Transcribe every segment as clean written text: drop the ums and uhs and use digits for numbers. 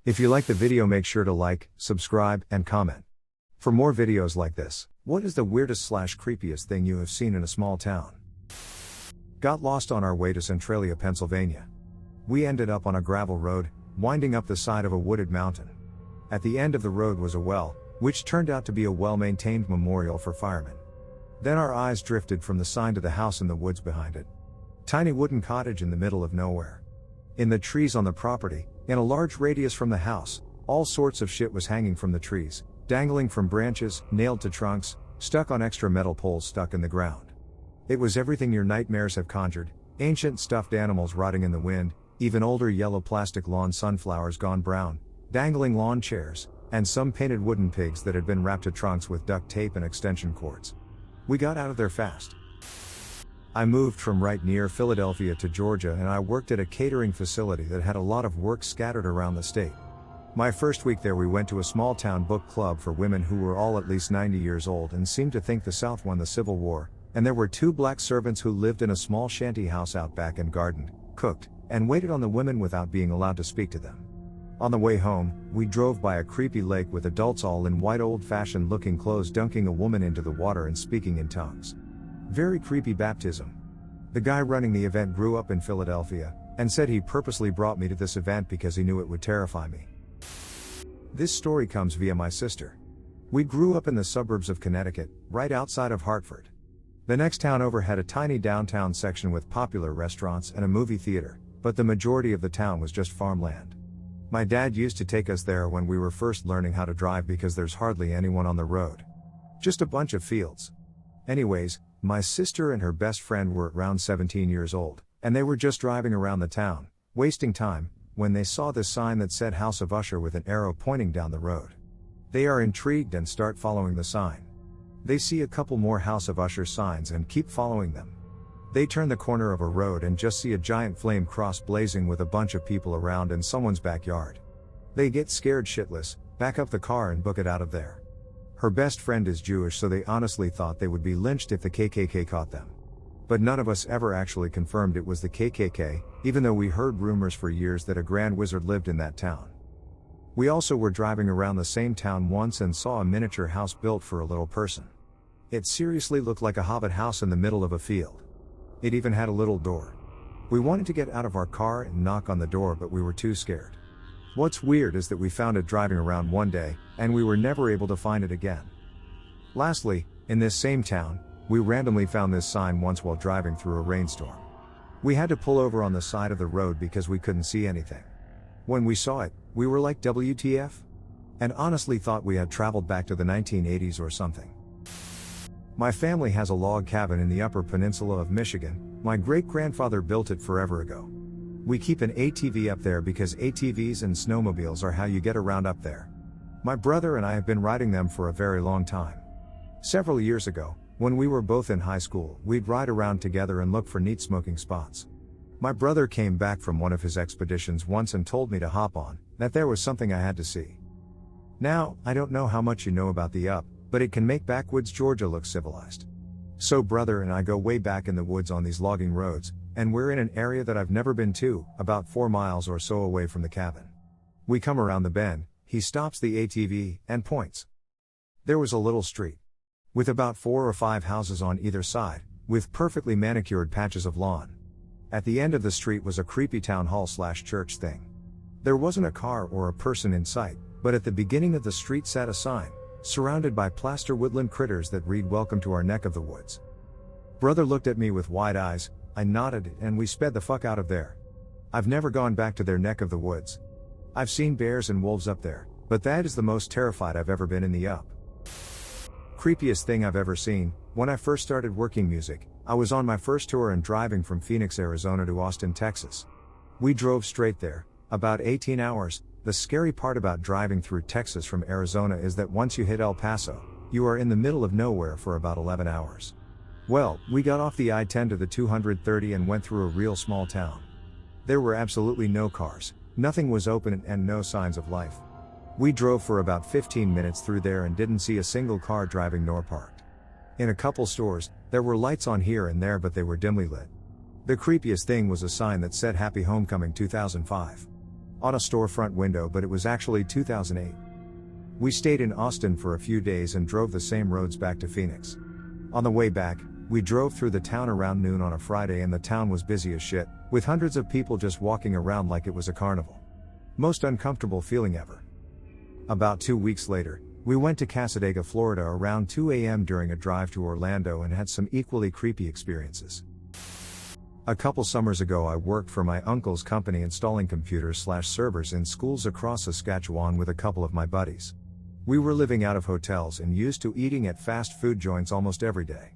If you like the video, make sure to like, subscribe, and comment. For more videos like this, what is the weirdest / creepiest thing you have seen in a small town? Got lost on our way to Centralia, Pennsylvania. We ended up on a gravel road, winding up the side of a wooded mountain. At the end of the road was a well, which turned out to be a well-maintained memorial for firemen. Then our eyes drifted from the sign to the house in the woods behind it. Tiny wooden cottage in the middle of nowhere. In the trees on the property, in a large radius from the house, all sorts of shit was hanging from the trees, dangling from branches, nailed to trunks, stuck on extra metal poles stuck in the ground. It was everything your nightmares have conjured: ancient stuffed animals rotting in the wind, even older yellow plastic lawn sunflowers gone brown, dangling lawn chairs, and some painted wooden pigs that had been wrapped to trunks with duct tape and extension cords. We got out of there fast. I moved from right near Philadelphia to Georgia, and I worked at a catering facility that had a lot of work scattered around the state. My first week there, we went to a small town book club for women who were all at least 90 years old and seemed to think the South won the Civil War, and there were 2 black servants who lived in a small shanty house out back and gardened, cooked, and waited on the women without being allowed to speak to them. On the way home, we drove by a creepy lake with adults all in white old-fashioned looking clothes dunking a woman into the water and speaking in tongues. Very creepy baptism. The guy running the event grew up in Philadelphia, and said he purposely brought me to this event because he knew it would terrify me. This story comes via my sister. We grew up in the suburbs of Connecticut, right outside of Hartford. The next town over had a tiny downtown section with popular restaurants and a movie theater, but the majority of the town was just farmland. My dad used to take us there when we were first learning how to drive because there's hardly anyone on the road. Just a bunch of fields. Anyways, my sister and her best friend were around 17 years old, and they were just driving around the town, wasting time, when they saw this sign that said House of Usher with an arrow pointing down the road. They are intrigued and start following the sign. They see a couple more House of Usher signs and keep following them. They turn the corner of a road and just see a giant flame cross blazing with a bunch of people around in someone's backyard. They get scared shitless, back up the car and book it out of there. Her best friend is Jewish, so they honestly thought they would be lynched if the KKK caught them. But none of us ever actually confirmed it was the KKK, even though we heard rumors for years that a grand wizard lived in that town. We also were driving around the same town once and saw a miniature house built for a little person. It seriously looked like a hobbit house in the middle of a field. It even had a little door. We wanted to get out of our car and knock on the door, but we were too scared. What's weird is that we found it driving around one day, and we were never able to find it again. Lastly, in this same town, we randomly found this sign once while driving through a rainstorm. We had to pull over on the side of the road because we couldn't see anything. When we saw it, we were like, WTF? And honestly thought we had traveled back to the 1980s or something. My family has a log cabin in the Upper Peninsula of Michigan. My great-grandfather built it forever ago. We keep an ATV up there because ATVs and snowmobiles are how you get around up there. My brother and I have been riding them for a very long time. Several years ago, when we were both in high school, we'd ride around together and look for neat smoking spots. My brother came back from one of his expeditions once and told me to hop on, that there was something I had to see. Now, I don't know how much you know about the Up, but it can make backwoods Georgia look civilized. So brother and I go way back in the woods on these logging roads, and we're in an area that I've never been to, about 4 miles or so away from the cabin. We come around the bend, he stops the ATV, and points. There was a little street. With about 4 or 5 houses on either side, with perfectly manicured patches of lawn. At the end of the street was a creepy town hall / church thing. There wasn't a car or a person in sight, but at the beginning of the street sat a sign, surrounded by plaster woodland critters that read "Welcome to our neck of the woods." Brother looked at me with wide eyes, I nodded, and we sped the fuck out of there. I've never gone back to their neck of the woods. I've seen bears and wolves up there, but that is the most terrified I've ever been in the Up. Creepiest thing I've ever seen: when I first started working music, I was on my first tour and driving from Phoenix, Arizona to Austin, Texas. We drove straight there, about 18 hours. The scary part about driving through Texas from Arizona is that once you hit El Paso, you are in the middle of nowhere for about 11 hours. Well, we got off the I-10 to the 230 and went through a real small town. There were absolutely no cars, nothing was open, and no signs of life. We drove for about 15 minutes through there and didn't see a single car driving nor parked. In a couple stores, there were lights on here and there, but they were dimly lit. The creepiest thing was a sign that said Happy Homecoming 2005. on a storefront window, but it was actually 2008. We stayed in Austin for a few days and drove the same roads back to Phoenix. On the way back, we drove through the town around noon on a Friday, and the town was busy as shit, with hundreds of people just walking around like it was a carnival. Most uncomfortable feeling ever. About 2 weeks later, we went to Cassadaga, Florida around 2 a.m. during a drive to Orlando and had some equally creepy experiences. A couple summers ago, I worked for my uncle's company installing computers/servers in schools across Saskatchewan with a couple of my buddies. We were living out of hotels and used to eating at fast food joints almost every day.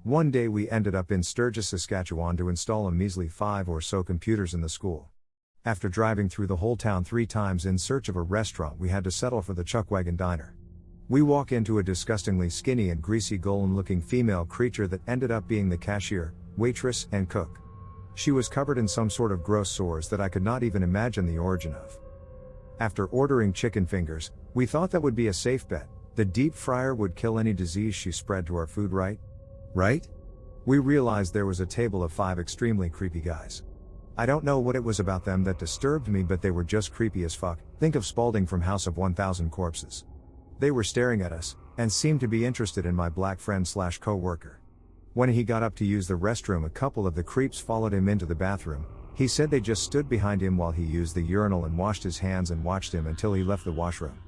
One day we ended up in Sturgis, Saskatchewan to install a measly 5 or so computers in the school. After driving through the whole town 3 times in search of a restaurant, we had to settle for the Chuckwagon Diner. We walk into a disgustingly skinny and greasy golem-looking female creature that ended up being the cashier, waitress, and cook. She was covered in some sort of gross sores that I could not even imagine the origin of. After ordering chicken fingers, we thought that would be a safe bet. The deep fryer would kill any disease she spread to our food, right? We realized there was a table of 5 extremely creepy guys. I don't know what it was about them that disturbed me, but they were just creepy as fuck. Think of Spaulding from House of 1000 Corpses. They were staring at us, and seemed to be interested in my black friend/co-worker. When he got up to use the restroom, a couple of the creeps followed him into the bathroom. He said they just stood behind him while he used the urinal and washed his hands and watched him until he left the washroom.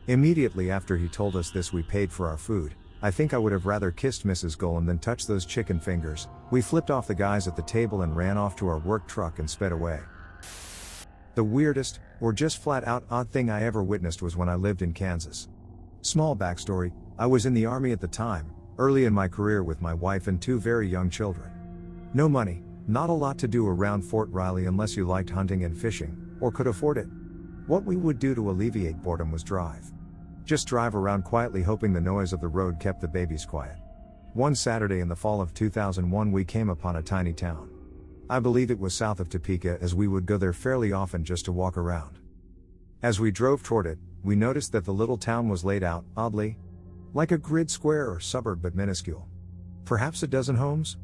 Immediately after he told us this, we paid for our food. I think I would have rather kissed Mrs. Golem than touched those chicken fingers. We flipped off the guys at the table and ran off to our work truck and sped away. The weirdest, or just flat out odd thing I ever witnessed was when I lived in Kansas. Small backstory, I was in the Army at the time, early in my career with my wife and 2 very young children. No money, not a lot to do around Fort Riley unless you liked hunting and fishing, or could afford it. What we would do to alleviate boredom was drive. Just drive around quietly, hoping the noise of the road kept the babies quiet. One Saturday in the fall of 2001, we came upon a tiny town. I believe it was south of Topeka, as we would go there fairly often just to walk around. As we drove toward it, we noticed that the little town was laid out, oddly, like a grid square or suburb, but minuscule. Perhaps a dozen homes?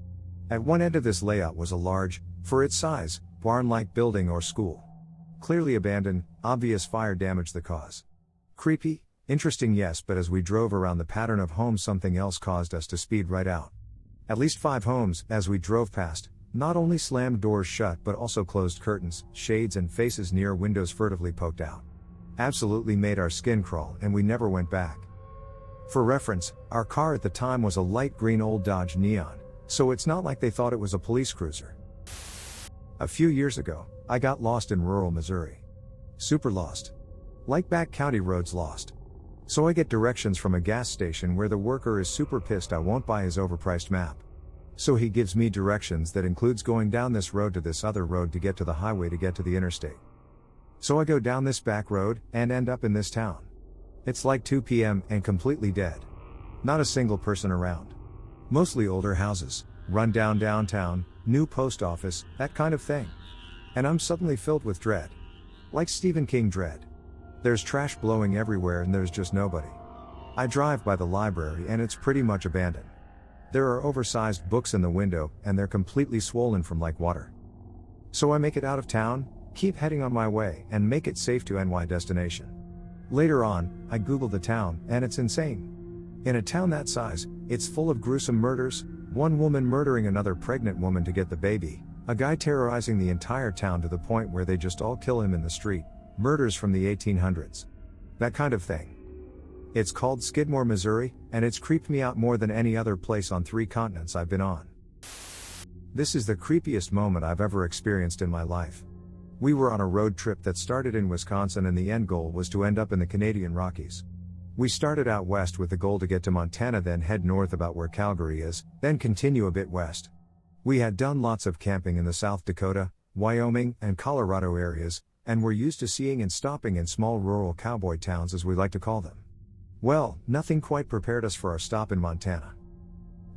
At one end of this layout was a large, for its size, barn-like building or school. Clearly abandoned, obvious fire damage the cause. Creepy? Interesting, yes, but as we drove around the pattern of homes, something else caused us to speed right out. At least 5 homes, as we drove past, not only slammed doors shut but also closed curtains, shades, and faces near windows furtively poked out. Absolutely made our skin crawl, and we never went back. For reference, our car at the time was a light green old Dodge Neon, so it's not like they thought it was a police cruiser. A few years ago, I got lost in rural Missouri. Super lost. Like back county roads lost. So I get directions from a gas station where the worker is super pissed I won't buy his overpriced map. So he gives me directions that includes going down this road to this other road to get to the highway to get to the interstate. So I go down this back road, and end up in this town. It's like 2 p.m. and completely dead. Not a single person around. Mostly older houses, run down downtown, new post office, that kind of thing. And I'm suddenly filled with dread. Like Stephen King dread. There's trash blowing everywhere and there's just nobody. I drive by the library and it's pretty much abandoned. There are oversized books in the window and they're completely swollen from like water. So I make it out of town, keep heading on my way, and make it safe to NY destination. Later on, I Google the town, and it's insane. In a town that size, it's full of gruesome murders, one woman murdering another pregnant woman to get the baby, a guy terrorizing the entire town to the point where they just all kill him in the street, murders from the 1800s. That kind of thing. It's called Skidmore, Missouri, and it's creeped me out more than any other place on 3 continents I've been on. This is the creepiest moment I've ever experienced in my life. We were on a road trip that started in Wisconsin and the end goal was to end up in the Canadian Rockies. We started out west with the goal to get to Montana, then head north about where Calgary is, then continue a bit west. We had done lots of camping in the South Dakota, Wyoming, and Colorado areas, and were used to seeing and stopping in small rural cowboy towns, as we like to call them. Well, nothing quite prepared us for our stop in Montana.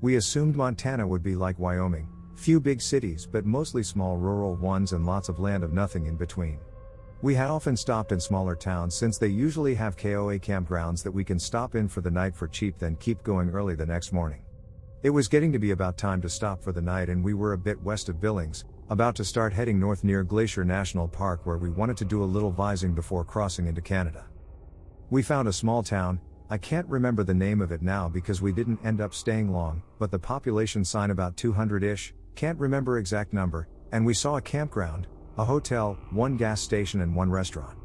We assumed Montana would be like Wyoming, few big cities but mostly small rural ones and lots of land of nothing in between. We had often stopped in smaller towns since they usually have KOA campgrounds that we can stop in for the night for cheap, then keep going early the next morning. It was getting to be about time to stop for the night, and we were a bit west of Billings, about to start heading north near Glacier National Park, where we wanted to do a little vising before crossing into Canada. We found a small town. I can't remember the name of it now because we didn't end up staying long, but the population sign about 200-ish, can't remember exact number, and we saw a campground, a hotel, one gas station and one restaurant.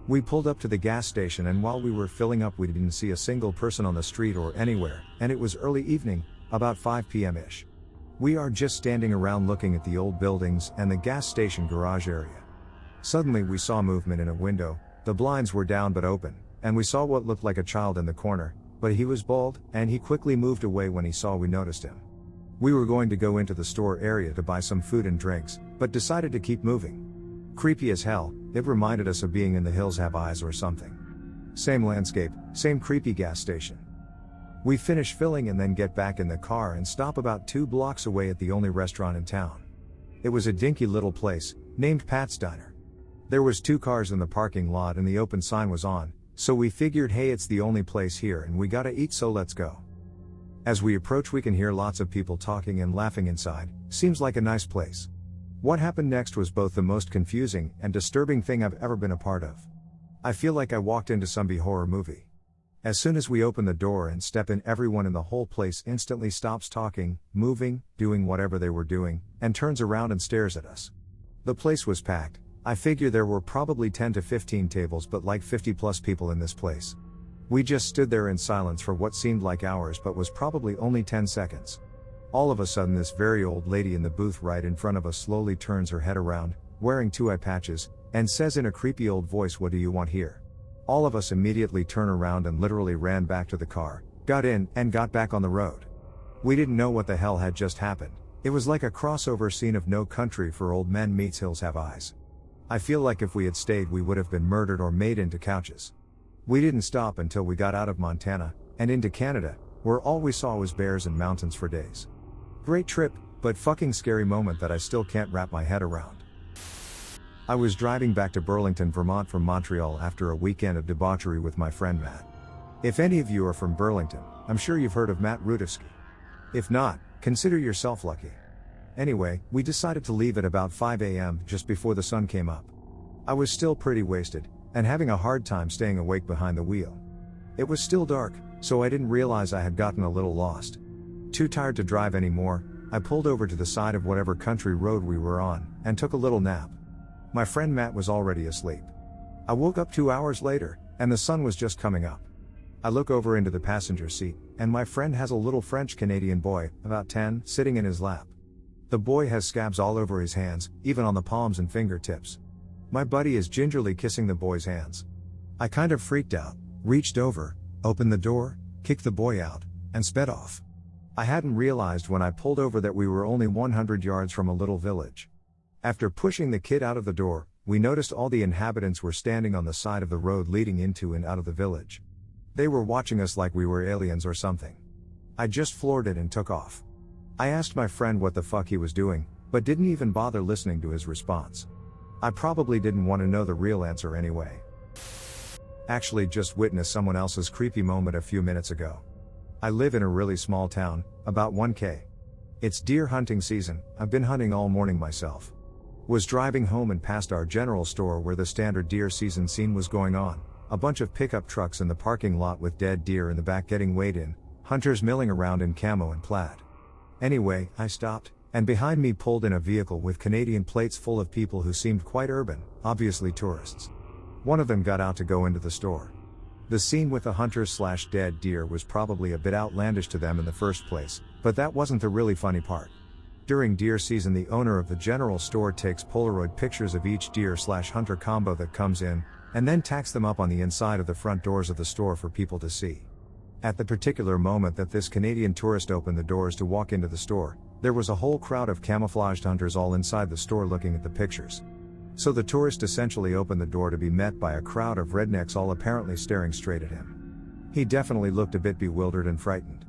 We pulled up to the gas station, and while we were filling up we didn't see a single person on the street or anywhere, and it was early evening, about 5 p.m.-ish. We are just standing around looking at the old buildings and the gas station garage area. Suddenly we saw movement in a window, the blinds were down but open, and we saw what looked like a child in the corner, but he was bald, and he quickly moved away when he saw we noticed him. We were going to go into the store area to buy some food and drinks, but decided to keep moving. Creepy as hell, it reminded us of being in The Hills Have Eyes or something. Same landscape, same creepy gas station. We finish filling and then get back in the car and stop about 2 blocks away at the only restaurant in town. It was a dinky little place, named Pat's Diner. There was 2 cars in the parking lot and the open sign was on, so we figured, hey, it's the only place here and we gotta eat, so let's go. As we approach we can hear lots of people talking and laughing inside, seems like a nice place. What happened next was both the most confusing and disturbing thing I've ever been a part of. I feel like I walked into some B-horror movie. As soon as we open the door and step in, everyone in the whole place instantly stops talking, moving, doing whatever they were doing, and turns around and stares at us. The place was packed. I figure there were probably 10 to 15 tables, but like 50 plus people in this place. We just stood there in silence for what seemed like hours but was probably only 10 seconds. All of a sudden this very old lady in the booth right in front of us slowly turns her head around, wearing 2 eye patches, and says in a creepy old voice, "What do you want here?" All of us immediately turn around and literally ran back to the car, got in, and got back on the road. We didn't know what the hell had just happened. It was like a crossover scene of No Country for Old Men meets Hills Have Eyes. I feel like if we had stayed we would have been murdered or made into couches. We didn't stop until we got out of Montana, and into Canada, where all we saw was bears and mountains for days. Great trip, but fucking scary moment that I still can't wrap my head around. I was driving back to Burlington, Vermont from Montreal after a weekend of debauchery with my friend Matt. If any of you are from Burlington, I'm sure you've heard of Matt Rudowski. If not, consider yourself lucky. Anyway, we decided to leave at about 5 a.m. just before the sun came up. I was still pretty wasted, and having a hard time staying awake behind the wheel. It was still dark, so I didn't realize I had gotten a little lost. Too tired to drive anymore, I pulled over to the side of whatever country road we were on, and took a little nap. My friend Matt was already asleep. I woke up 2 hours later, and the sun was just coming up. I look over into the passenger seat, and my friend has a little French-Canadian boy, about 10, sitting in his lap. The boy has scabs all over his hands, even on the palms and fingertips. My buddy is gingerly kissing the boy's hands. I kind of freaked out, reached over, opened the door, kicked the boy out, and sped off. I hadn't realized when I pulled over that we were only 100 yards from a little village. After pushing the kid out of the door, we noticed all the inhabitants were standing on the side of the road leading into and out of the village. They were watching us like we were aliens or something. I just floored it and took off. I asked my friend what the fuck he was doing, but didn't even bother listening to his response. I probably didn't want to know the real answer anyway. Actually just witnessed someone else's creepy moment a few minutes ago. I live in a really small town, about 1K. It's deer hunting season. I've been hunting all morning myself. Was driving home and passed our general store where the standard deer season scene was going on, a bunch of pickup trucks in the parking lot with dead deer in the back getting weighed in, hunters milling around in camo and plaid. Anyway, I stopped, and behind me pulled in a vehicle with Canadian plates full of people who seemed quite urban, obviously tourists. One of them got out to go into the store. The scene with the hunters/dead deer was probably a bit outlandish to them in the first place, but that wasn't the really funny part. During deer season, the owner of the general store takes Polaroid pictures of each deer/hunter combo that comes in, and then tacks them up on the inside of the front doors of the store for people to see. At the particular moment that this Canadian tourist opened the doors to walk into the store, there was a whole crowd of camouflaged hunters all inside the store looking at the pictures. So the tourist essentially opened the door to be met by a crowd of rednecks all apparently staring straight at him. He definitely looked a bit bewildered and frightened.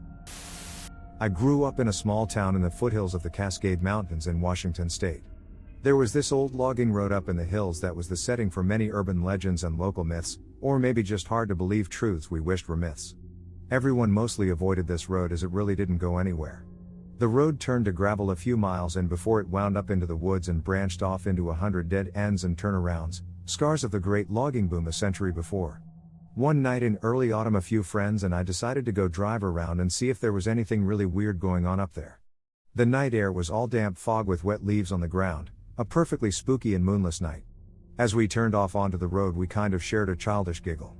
I grew up in a small town in the foothills of the Cascade Mountains in Washington state. There was this old logging road up in the hills that was the setting for many urban legends and local myths, or maybe just hard to believe truths we wished were myths. Everyone mostly avoided this road as it really didn't go anywhere. The road turned to gravel a few miles in before it wound up into the woods and branched off into 100 dead ends and turnarounds, scars of the great logging boom a century before. One night in early autumn, a few friends and I decided to go drive around and see if there was anything really weird going on up there. The night air was all damp fog with wet leaves on the ground, a perfectly spooky and moonless night. As we turned off onto the road, we kind of shared a childish giggle.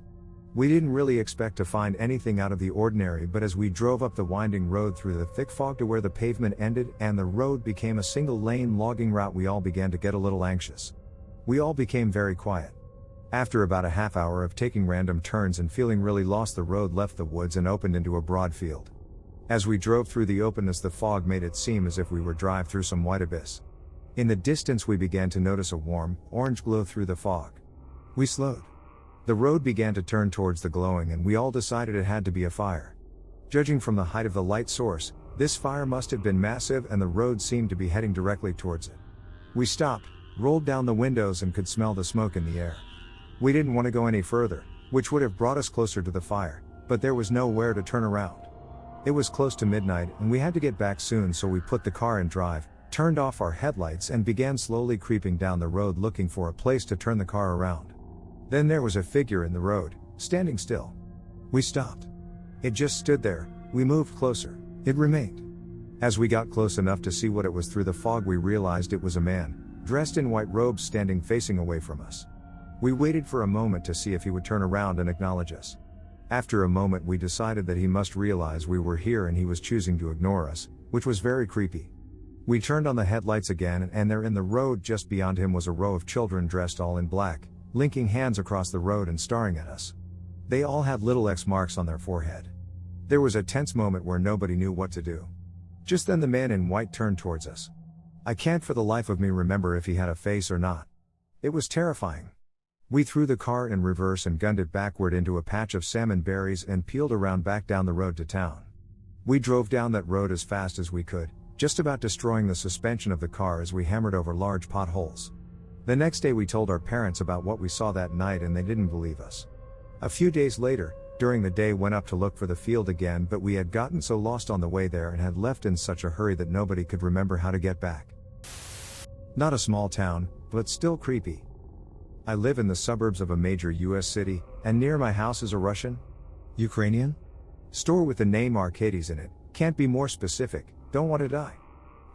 We didn't really expect to find anything out of the ordinary, but as we drove up the winding road through the thick fog to where the pavement ended and the road became a single-lane logging route, we all began to get a little anxious. We all became very quiet. After about a half hour of taking random turns and feeling really lost, the road left the woods and opened into a broad field. As we drove through the openness, the fog made it seem as if we were driving through some white abyss. In the distance, we began to notice a warm, orange glow through the fog. We slowed. The road began to turn towards the glowing, and we all decided it had to be a fire. Judging from the height of the light source, this fire must have been massive, and the road seemed to be heading directly towards it. We stopped, rolled down the windows, and could smell the smoke in the air. We didn't want to go any further, which would have brought us closer to the fire, but there was nowhere to turn around. It was close to midnight, and we had to get back soon, so we put the car in drive, turned off our headlights, and began slowly creeping down the road looking for a place to turn the car around. Then there was a figure in the road, standing still. We stopped. It just stood there. We moved closer. It remained. As we got close enough to see what it was through the fog, we realized it was a man, dressed in white robes, standing facing away from us. We waited for a moment to see if he would turn around and acknowledge us. After a moment, we decided that he must realize we were here and he was choosing to ignore us, which was very creepy. We turned on the headlights again, and there in the road just beyond him was a row of children dressed all in black, linking hands across the road and staring at us. They all had little X marks on their forehead. There was a tense moment where nobody knew what to do. Just then the man in white turned towards us. I can't for the life of me remember if he had a face or not. It was terrifying. We threw the car in reverse and gunned it backward into a patch of salmon berries and peeled around back down the road to town. We drove down that road as fast as we could, just about destroying the suspension of the car as we hammered over large potholes. The next day we told our parents about what we saw that night, and they didn't believe us. A few days later, during the day, went up to look for the field again, but we had gotten so lost on the way there and had left in such a hurry that nobody could remember how to get back. Not a small town, but still creepy. I live in the suburbs of a major US city, and near my house is a Russian? Ukrainian? Store with the name Arcades in it. Can't be more specific, don't want to die.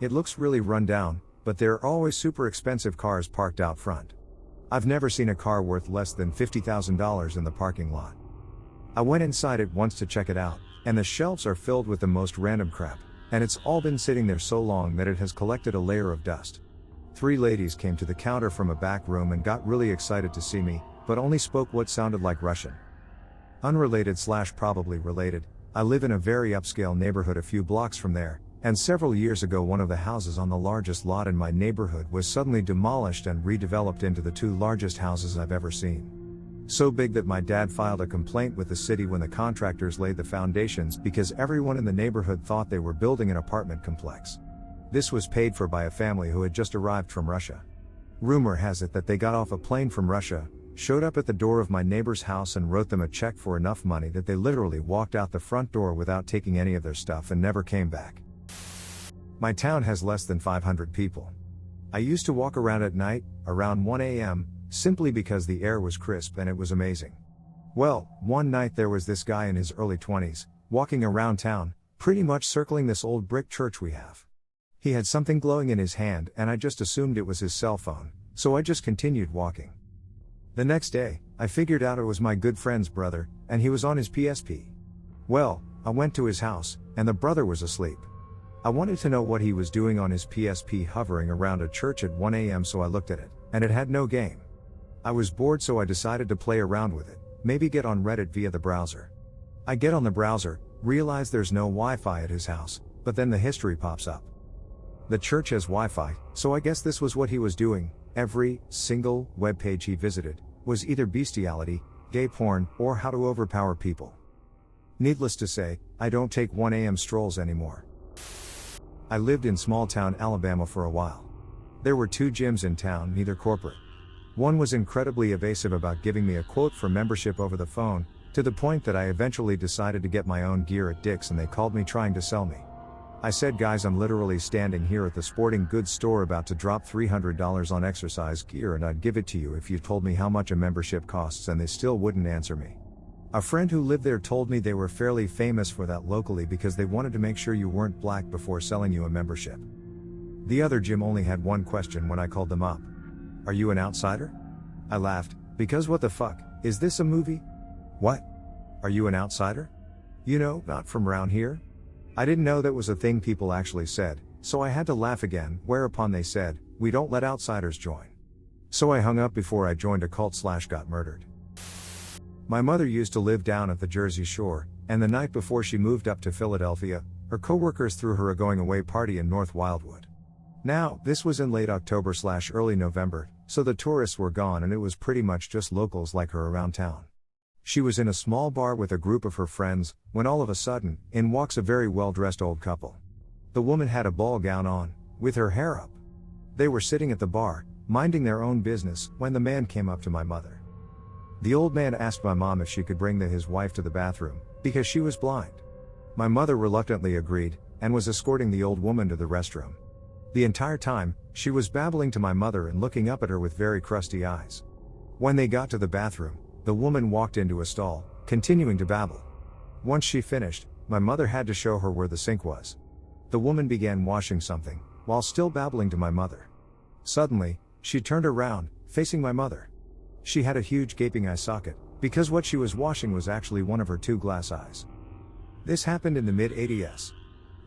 It looks really run down, but there are always super expensive cars parked out front. I've never seen a car worth less than $50,000 in the parking lot. I went inside it once to check it out, and the shelves are filled with the most random crap, and it's all been sitting there so long that it has collected a layer of dust. 3 ladies came to the counter from a back room and got really excited to see me, but only spoke what sounded like Russian. Unrelated/probably related, I live in a very upscale neighborhood a few blocks from there, and several years ago one of the houses on the largest lot in my neighborhood was suddenly demolished and redeveloped into the 2 largest houses I've ever seen. So big that my dad filed a complaint with the city when the contractors laid the foundations because everyone in the neighborhood thought they were building an apartment complex. This was paid for by a family who had just arrived from Russia. Rumor has it that they got off a plane from Russia, showed up at the door of my neighbor's house and wrote them a check for enough money that they literally walked out the front door without taking any of their stuff and never came back. My town has less than 500 people. I used to walk around at night, around 1 a.m., simply because the air was crisp and it was amazing. Well, one night there was this guy in his early 20s, walking around town, pretty much circling this old brick church we have. He had something glowing in his hand and I just assumed it was his cell phone, so I just continued walking. The next day, I figured out it was my good friend's brother, and he was on his PSP. Well, I went to his house, and the brother was asleep. I wanted to know what he was doing on his PSP hovering around a church at 1 a.m. so I looked at it, and it had no game. I was bored so I decided to play around with it, maybe get on Reddit via the browser. I get on the browser, realize there's no Wi-Fi at his house, but then the history pops up. The church has Wi-Fi, so I guess this was what he was doing. Every single webpage he visited was either bestiality, gay porn, or how to overpower people. Needless to say, I don't take 1 a.m. strolls anymore. I lived in small-town Alabama for a while. There were 2 gyms in town, neither corporate. One was incredibly evasive about giving me a quote for membership over the phone, to the point that I eventually decided to get my own gear at Dick's and they called me trying to sell me. I said, guys, I'm literally standing here at the sporting goods store about to drop $300 on exercise gear, and I'd give it to you if you told me how much a membership costs, and they still wouldn't answer me. A friend who lived there told me they were fairly famous for that locally because they wanted to make sure you weren't black before selling you a membership. The other gym only had one question when I called them up. Are you an outsider? I laughed, because what the fuck, is this a movie? What? Are you an outsider? You know, not from around here? I didn't know that was a thing people actually said, so I had to laugh again, whereupon they said, we don't let outsiders join. So I hung up before I joined a cult/got murdered. My mother used to live down at the Jersey Shore, and the night before she moved up to Philadelphia, her coworkers threw her a going-away party in North Wildwood. Now, this was in late October/early November, so the tourists were gone and it was pretty much just locals like her around town. She was in a small bar with a group of her friends, when all of a sudden, in walks a very well-dressed old couple. The woman had a ball gown on, with her hair up. They were sitting at the bar, minding their own business, when the man came up to my mother. The old man asked my mom if she could bring his wife to the bathroom, because she was blind. My mother reluctantly agreed, and was escorting the old woman to the restroom. The entire time, she was babbling to my mother and looking up at her with very crusty eyes. When they got to the bathroom, the woman walked into a stall, continuing to babble. Once she finished, my mother had to show her where the sink was. The woman began washing something, while still babbling to my mother. Suddenly, she turned around, facing my mother. She had a huge gaping eye socket, because what she was washing was actually one of her two glass eyes. This happened in the mid-80s.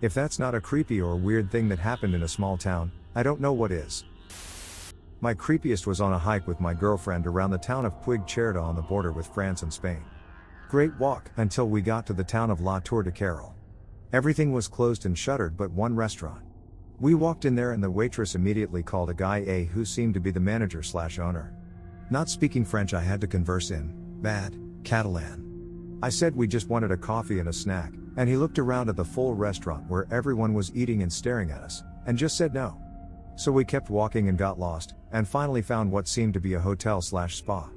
If that's not a creepy or weird thing that happened in a small town, I don't know what is. My creepiest was on a hike with my girlfriend around the town of Puig Cerda on the border with France and Spain. Great walk, until we got to the town of La Tour de Carol. Everything was closed and shuttered but one restaurant. We walked in there and the waitress immediately called a guy who seemed to be the manager/owner. Not speaking French, I had to converse in bad Catalan. I said we just wanted a coffee and a snack, and he looked around at the full restaurant where everyone was eating and staring at us, and just said no. So we kept walking and got lost, and finally found what seemed to be a hotel/spa.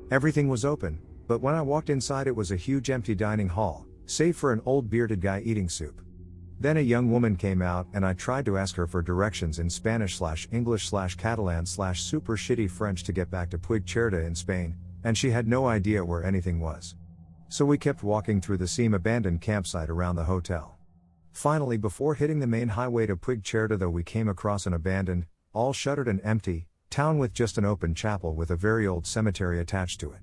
Everything was open, but when I walked inside it was a huge empty dining hall, save for an old bearded guy eating soup. Then a young woman came out and I tried to ask her for directions in Spanish/English/Catalan/super shitty French to get back to Puig Cerda in Spain, and she had no idea where anything was. So we kept walking through the same abandoned campsite around the hotel. Finally, before hitting the main highway to Puig Cerda, though, we came across an abandoned, all shuttered and empty, town with just an open chapel with a very old cemetery attached to it.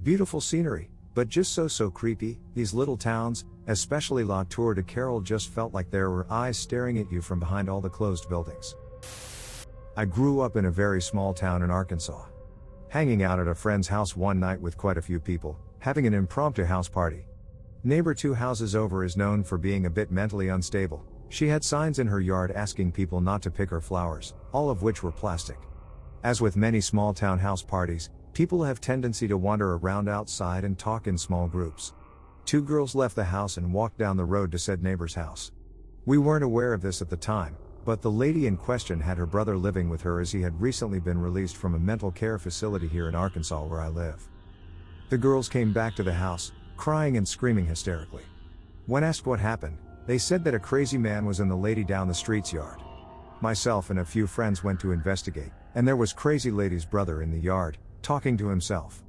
Beautiful scenery, but just so creepy. These little towns, especially La Tour de Carol, just felt like there were eyes staring at you from behind all the closed buildings. I grew up in a very small town in Arkansas. Hanging out at a friend's house one night with quite a few people, having an impromptu house party. Neighbor 2 houses over is known for being a bit mentally unstable. She had signs in her yard asking people not to pick her flowers, all of which were plastic. As with many small town house parties, people have tendency to wander around outside and talk in small groups. 2 girls left the house and walked down the road to said neighbor's house. We weren't aware of this at the time, but the lady in question had her brother living with her as he had recently been released from a mental care facility here in Arkansas where I live. The girls came back to the house, crying and screaming hysterically. When asked what happened, they said that a crazy man was in the lady down the street's yard. Myself and a few friends went to investigate, and there was crazy lady's brother in the yard, talking to himself.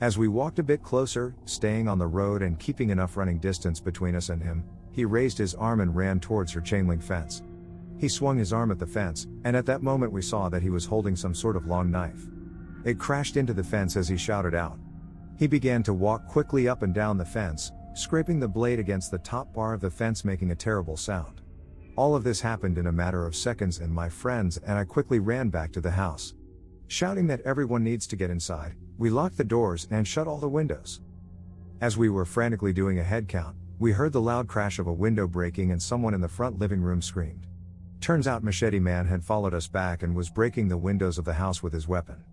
As we walked a bit closer, staying on the road and keeping enough running distance between us and him, he raised his arm and ran towards her chain link fence. He swung his arm at the fence, and at that moment we saw that he was holding some sort of long knife. It crashed into the fence as he shouted out. He began to walk quickly up and down the fence, scraping the blade against the top bar of the fence, making a terrible sound. All of this happened in a matter of seconds, and my friends and I quickly ran back to the house. Shouting that everyone needs to get inside, we locked the doors and shut all the windows. As we were frantically doing a head count, we heard the loud crash of a window breaking and someone in the front living room screamed. Turns out Machete Man had followed us back and was breaking the windows of the house with his weapon.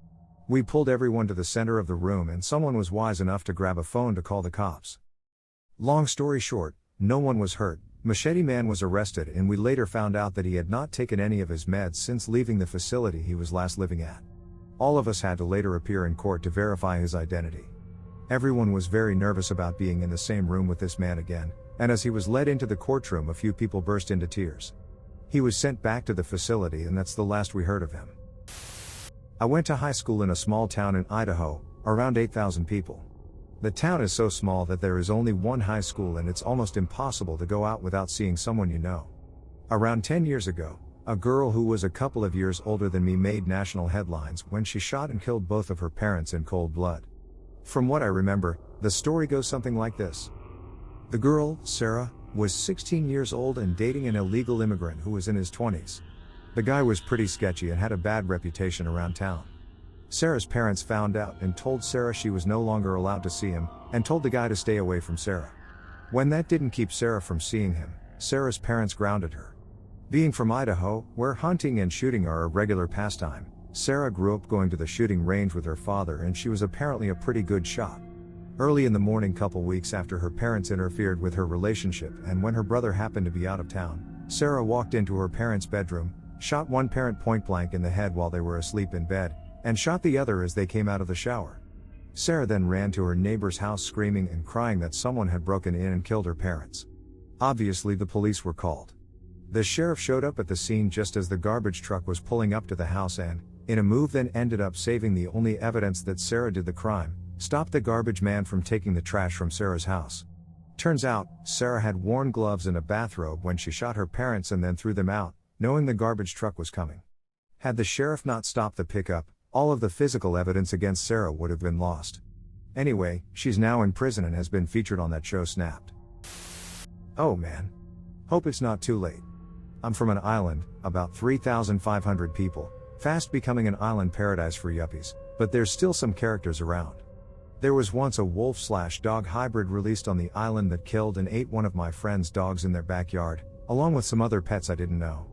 We pulled everyone to the center of the room and someone was wise enough to grab a phone to call the cops. Long story short, no one was hurt. Machete Man was arrested and we later found out that he had not taken any of his meds since leaving the facility he was last living at. All of us had to later appear in court to verify his identity. Everyone was very nervous about being in the same room with this man again, And as he was led into the courtroom, a few people burst into tears. He was sent back to the facility, and that's the last we heard of him. I went to high school in a small town in Idaho, around 8,000 people. The town is so small that there is only one high school, and it's almost impossible to go out without seeing someone you know. Around 10 years ago, a girl who was a couple of years older than me made national headlines when she shot and killed both of her parents in cold blood. From what I remember, the story goes something like this. The girl, Sarah, was 16 years old and dating an illegal immigrant who was in his 20s. The guy was pretty sketchy and had a bad reputation around town. Sarah's parents found out and told Sarah she was no longer allowed to see him, and told the guy to stay away from Sarah. When that didn't keep Sarah from seeing him, Sarah's parents grounded her. Being from Idaho, where hunting and shooting are a regular pastime, Sarah grew up going to the shooting range with her father, and she was apparently a pretty good shot. Early in the morning, couple weeks after her parents interfered with her relationship and when her brother happened to be out of town, Sarah walked into her parents' bedroom, shot one parent point blank in the head while they were asleep in bed, and shot the other as they came out of the shower. Sarah then ran to her neighbor's house screaming and crying that someone had broken in and killed her parents. Obviously, the police were called. The sheriff showed up at the scene just as the garbage truck was pulling up to the house and, in a move that ended up saving the only evidence that Sarah did the crime, stopped the garbage man from taking the trash from Sarah's house. Turns out, Sarah had worn gloves and a bathrobe when she shot her parents and then threw them out, knowing the garbage truck was coming. Had the sheriff not stopped the pickup, all of the physical evidence against Sarah would have been lost. Anyway, she's now in prison and has been featured on that show Snapped. Oh man. Hope it's not too late. I'm from an island, about 3,500 people, fast becoming an island paradise for yuppies, but there's still some characters around. There was once a wolf/dog hybrid released on the island that killed and ate one of my friend's dogs in their backyard, along with some other pets I didn't know.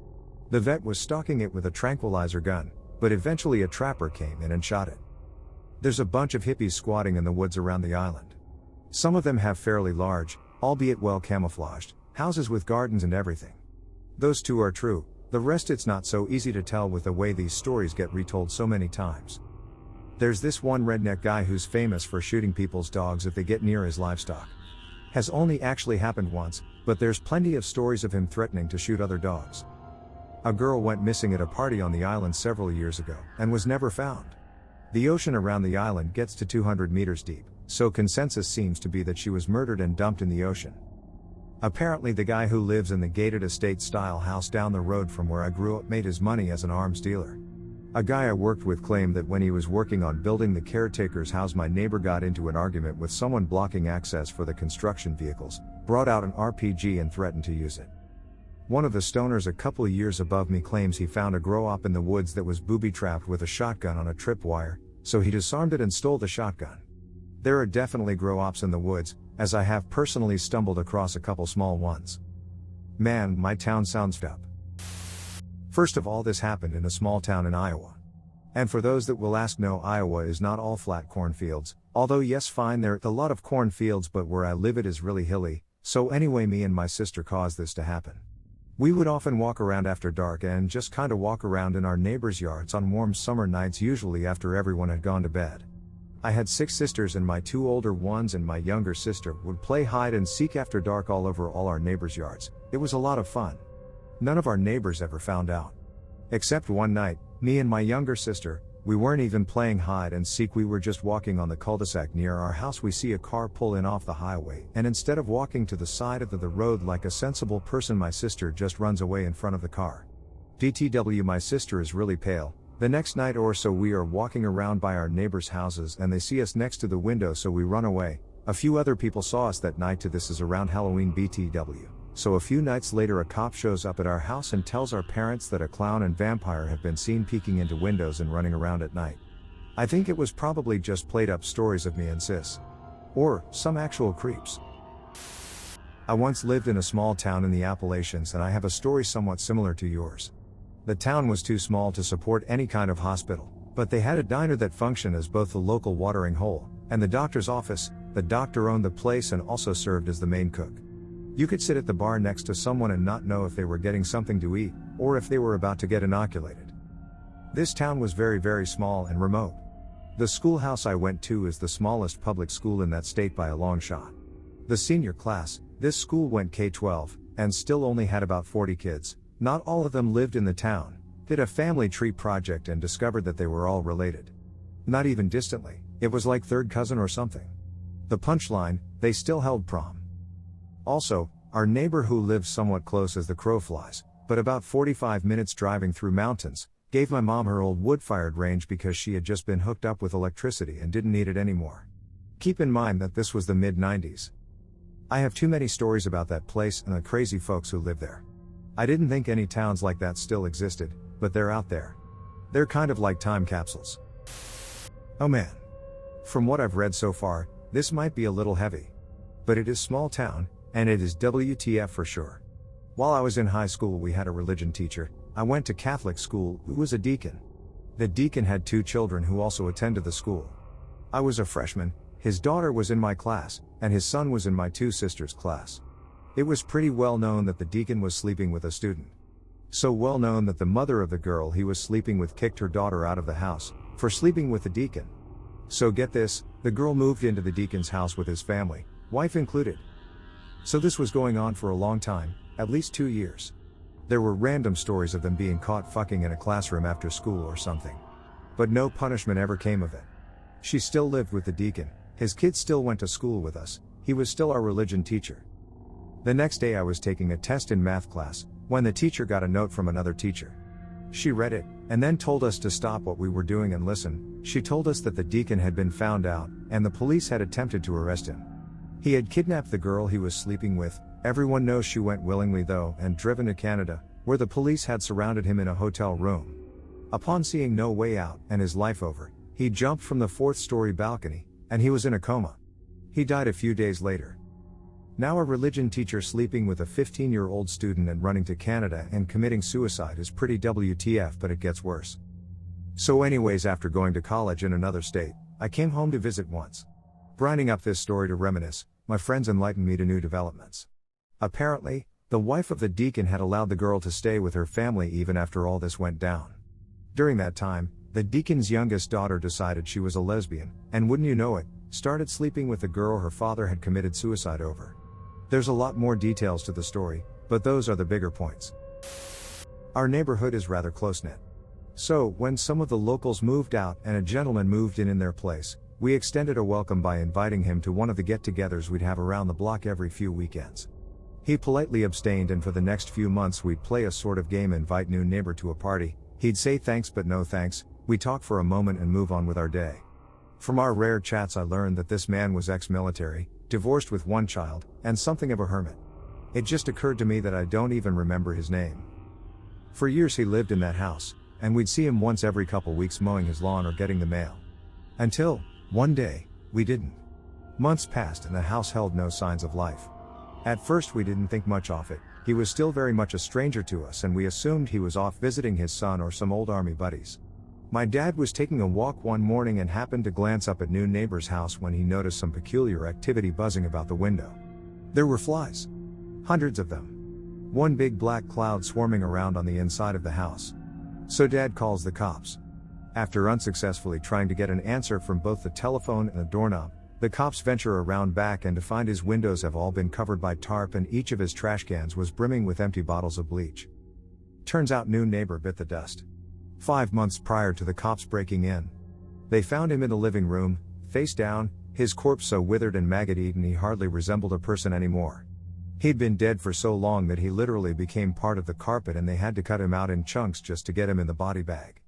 The vet was stalking it with a tranquilizer gun, but eventually a trapper came in and shot it. There's a bunch of hippies squatting in the woods around the island. Some of them have fairly large, albeit well camouflaged, houses with gardens and everything. Those two are true, the rest it's not so easy to tell with the way these stories get retold so many times. There's this one redneck guy who's famous for shooting people's dogs if they get near his livestock. Has only actually happened once, but there's plenty of stories of him threatening to shoot other dogs. A girl went missing at a party on the island several years ago, and was never found. The ocean around the island gets to 200 meters deep, so consensus seems to be that she was murdered and dumped in the ocean. Apparently the guy who lives in the gated estate-style house down the road from where I grew up made his money as an arms dealer. A guy I worked with claimed that when he was working on building the caretaker's house, my neighbor got into an argument with someone blocking access for the construction vehicles, brought out an RPG and threatened to use it. One of the stoners a couple of years above me claims he found a grow-op in the woods that was booby-trapped with a shotgun on a tripwire, so he disarmed it and stole the shotgun. There are definitely grow-ops in the woods, as I have personally stumbled across a couple small ones. Man, my town sounds up. First of all, this happened in a small town in Iowa. And for those that will ask, no, Iowa is not all flat cornfields, although yes, fine, there are a lot of cornfields, but where I live it is really hilly, so anyway, me and my sister caused this to happen. We would often walk around after dark and just kinda walk around in our neighbors' yards on warm summer nights, usually after everyone had gone to bed. I had 6 sisters, and my 2 older ones and my younger sister would play hide and seek after dark all over all our neighbors' yards. It was a lot of fun. None of our neighbors ever found out. Except one night, me and my younger sister, we weren't even playing hide and seek, we were just walking on the cul-de-sac near our house. We see a car pull in off the highway, and instead of walking to the side of the road like a sensible person, my sister just runs away in front of the car. DTW, my sister is really pale. The next night or so we are walking around by our neighbors' houses and they see us next to the window, so we run away. A few other people saw us that night too. This is around Halloween BTW. So a few nights later a cop shows up at our house and tells our parents that a clown and vampire have been seen peeking into windows and running around at night. I think it was probably just played up stories of me and sis. Or some actual creeps. I once lived in a small town in the Appalachians, and I have a story somewhat similar to yours. The town was too small to support any kind of hospital, but they had a diner that functioned as both the local watering hole and the doctor's office. The doctor owned the place and also served as the main cook. You could sit at the bar next to someone and not know if they were getting something to eat, or if they were about to get inoculated. This town was very, very small and remote. The schoolhouse I went to is the smallest public school in that state by a long shot. The senior class, This school went K-12, and still only had about 40 kids. Not all of them lived in the town. Did a family tree project and discovered that they were all related. Not even distantly, it was like third cousin or something. The punchline, they still held prom. Also, our neighbor who lived somewhat close as the crow flies, but about 45 minutes driving through mountains, gave my mom her old wood-fired range because she had just been hooked up with electricity and didn't need it anymore. Keep in mind that this was the mid-90s. I have too many stories about that place and the crazy folks who live there. I didn't think any towns like that still existed, but they're out there. They're kind of like time capsules. Oh man. From what I've read so far, this might be a little heavy. But it is small town, and it is WTF for sure. While I was in high school we had a religion teacher. I went to Catholic school, who was a deacon. The deacon had 2 children who also attended the school. I was a freshman, his daughter was in my class, and his son was in my 2 sisters' class. It was pretty well known that the deacon was sleeping with a student. So well known that the mother of the girl he was sleeping with kicked her daughter out of the house, for sleeping with the deacon. So get this, the girl moved into the deacon's house with his family, wife included. So this was going on for a long time, at least 2 years. There were random stories of them being caught fucking in a classroom after school or something. But no punishment ever came of it. She still lived with the deacon, his kids still went to school with us, he was still our religion teacher. The next day I was taking a test in math class, when the teacher got a note from another teacher. She read it, and then told us to stop what we were doing and listen. She told us that the deacon had been found out, and the police had attempted to arrest him. He had kidnapped the girl he was sleeping with, everyone knows she went willingly though, and driven to Canada, where the police had surrounded him in a hotel room. Upon seeing no way out, and his life over, he jumped from the 4th-story balcony, and he was in a coma. He died a few days later. Now a religion teacher sleeping with a 15-year-old student and running to Canada and committing suicide is pretty WTF, but it gets worse. So anyways, after going to college in another state, I came home to visit once. Grinding up this story to reminisce, my friends enlightened me to new developments. Apparently, the wife of the deacon had allowed the girl to stay with her family even after all this went down. During that time, the deacon's youngest daughter decided she was a lesbian, and wouldn't you know it, started sleeping with the girl her father had committed suicide over. There's a lot more details to the story, but those are the bigger points. Our neighborhood is rather close-knit. So, when some of the locals moved out and a gentleman moved in their place, we extended a welcome by inviting him to one of the get-togethers we'd have around the block every few weekends. He politely abstained, and for the next few months we'd play a sort of game, invite new neighbor to a party. He'd say thanks but no thanks, we'd talk for a moment and move on with our day. From our rare chats I learned that this man was ex-military, divorced with 1 child, and something of a hermit. It just occurred to me that I don't even remember his name. For years he lived in that house, and we'd see him once every couple weeks mowing his lawn or getting the mail. Until, one day, we didn't. Months passed and the house held no signs of life. At first we didn't think much of it, he was still very much a stranger to us and we assumed he was off visiting his son or some old army buddies. My dad was taking a walk one morning and happened to glance up at new neighbor's house when he noticed some peculiar activity buzzing about the window. There were flies. Hundreds of them. One big black cloud swarming around on the inside of the house. So Dad calls the cops. After unsuccessfully trying to get an answer from both the telephone and the doorknob, the cops venture around back and to find his windows have all been covered by tarp and each of his trash cans was brimming with empty bottles of bleach. Turns out new neighbor bit the dust. 5 months prior to the cops breaking in, they found him in the living room, face down, his corpse so withered and maggot-eaten he hardly resembled a person anymore. He'd been dead for so long that he literally became part of the carpet and they had to cut him out in chunks just to get him in the body bag.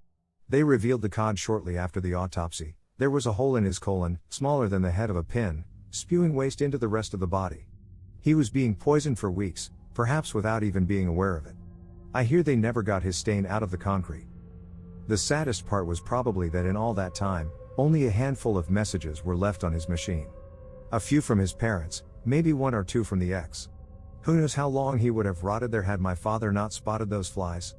They revealed the cause shortly after the autopsy. There was a hole in his colon, smaller than the head of a pin, spewing waste into the rest of the body. He was being poisoned for weeks, perhaps without even being aware of it. I hear they never got his stain out of the concrete. The saddest part was probably that in all that time, only a handful of messages were left on his machine. A few from his parents, maybe 1 or 2 from the ex. Who knows how long he would have rotted there had my father not spotted those flies.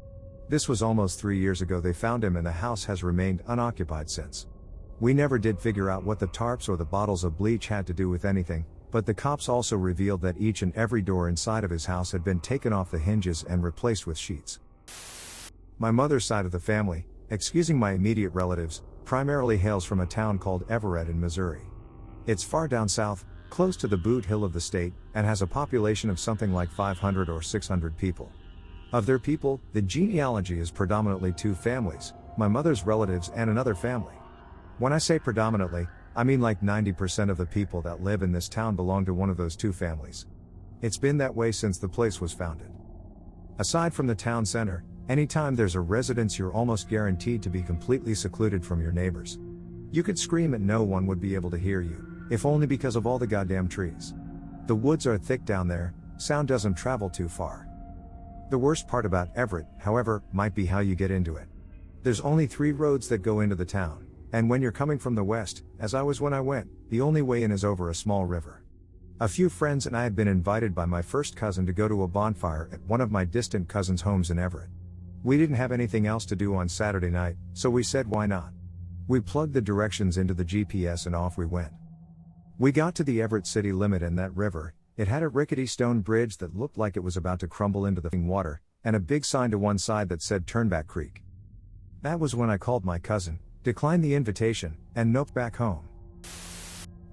This was almost 3 years ago they found him and the house has remained unoccupied since. We never did figure out what the tarps or the bottles of bleach had to do with anything, but the cops also revealed that each and every door inside of his house had been taken off the hinges and replaced with sheets. My mother's side of the family, excusing my immediate relatives, primarily hails from a town called Everett in Missouri. It's far down south, close to the boot hill of the state, and has a population of something like 500 or 600 people. Of their people, the genealogy is predominantly 2 families, my mother's relatives and another family. When I say predominantly, I mean like 90% of the people that live in this town belong to one of those 2 families. It's been that way since the place was founded. Aside from the town center, anytime there's a residence you're almost guaranteed to be completely secluded from your neighbors. You could scream and no one would be able to hear you, if only because of all the goddamn trees. The woods are thick down there, sound doesn't travel too far. The worst part about Everett, however, might be how you get into it. There's only 3 roads that go into the town, and when you're coming from the west, as I was when I went, the only way in is over a small river. A few friends and I had been invited by my first cousin to go to a bonfire at one of my distant cousins' homes in Everett. We didn't have anything else to do on Saturday night, so we said why not. We plugged the directions into the GPS and off we went. We got to the Everett city limit and that river, it had a rickety stone bridge that looked like it was about to crumble into the water, and a big sign to one side that said Turnback Creek. That was when I called my cousin, declined the invitation, and noped back home.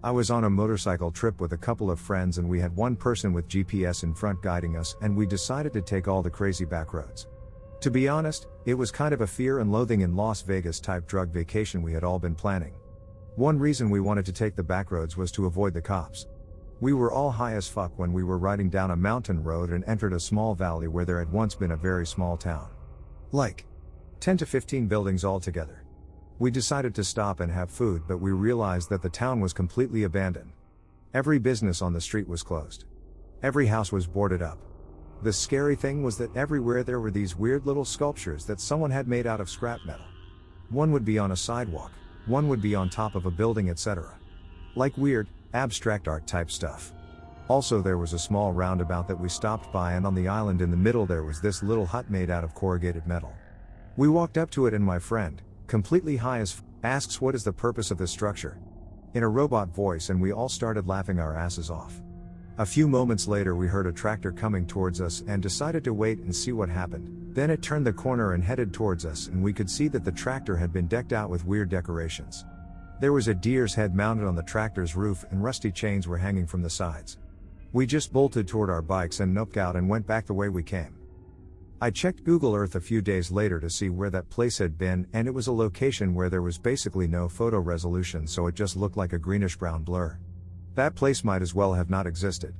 I was on a motorcycle trip with a couple of friends and we had one person with GPS in front guiding us and we decided to take all the crazy back roads. To be honest, it was kind of a fear and loathing in Las Vegas type drug vacation we had all been planning. One reason we wanted to take the back roads was to avoid the cops. We were all high as fuck when we were riding down a mountain road and entered a small valley where there had once been a very small town. Like 10 to 15 buildings altogether. We decided to stop and have food, but we realized that the town was completely abandoned. Every business on the street was closed. Every house was boarded up. The scary thing was that everywhere there were these weird little sculptures that someone had made out of scrap metal. One would be on a sidewalk, one would be on top of a building, etc. Like weird, abstract art type stuff. Also there was a small roundabout that we stopped by and on the island in the middle there was this little hut made out of corrugated metal. We walked up to it and my friend, completely high as asks what is the purpose of this structure? In a robot voice and we all started laughing our asses off. A few moments later we heard a tractor coming towards us and decided to wait and see what happened. Then it turned the corner and headed towards us and we could see that the tractor had been decked out with weird decorations. There was a deer's head mounted on the tractor's roof and rusty chains were hanging from the sides. We just bolted toward our bikes and noped out and went back the way we came. I checked Google Earth a few days later to see where that place had been and it was a location where there was basically no photo resolution, so it just looked like a greenish brown blur. That place might as well have not existed.